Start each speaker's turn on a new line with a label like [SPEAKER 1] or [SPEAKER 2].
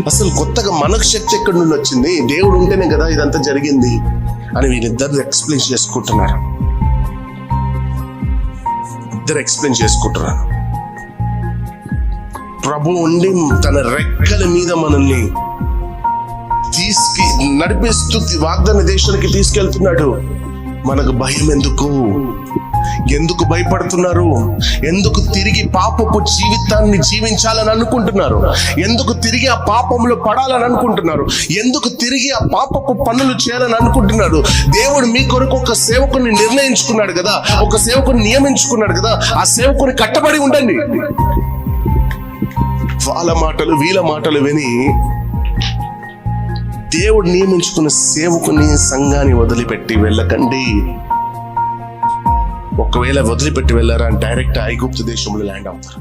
[SPEAKER 1] అసలు కొత్తగా మనకు శక్తి ఎక్కడి నుండి వచ్చింది? దేవుడు ఉంటేనే కదా ఇదంతా జరిగింది అని వీళ్ళిద్దరు ఎక్స్ప్లెయిన్ చేసుకుంటున్నారు. ప్రభు ఉండి తన రెక్కల మీద మనల్ని నడిపిస్తూ వాగ్దాన దేశానికి తీసుకెళ్తున్నాడు. మనకు భయం ఎందుకు భయపడుతున్నారు? ఎందుకు తిరిగి పాపపు జీవితాన్ని జీవించాలని అనుకుంటున్నారు? ఎందుకు తిరిగి ఆ పాపంలో పడాలని అనుకుంటున్నారు? ఎందుకు తిరిగి ఆ పాపపు పనులు చేయాలని అనుకుంటున్నారు? దేవుడు మీ కొరకు ఒక సేవకుని నిర్ణయించుకున్నాడు కదా, ఒక సేవకుని నియమించుకున్నాడు కదా. ఆ సేవకుని కట్టబడి ఉండండి. వాళ్ళ మాటలు వీళ్ళ మాటలు విని దేవుడు నియమించుకున్న సేవకుని సంఘాన్ని వదిలిపెట్టి వెళ్ళకండి. ఒకవేళ వదిలిపెట్టి వెళ్ళారా డైరెక్ట్ ఐగుప్తు దేశంలో ల్యాండ్ అవుతారు.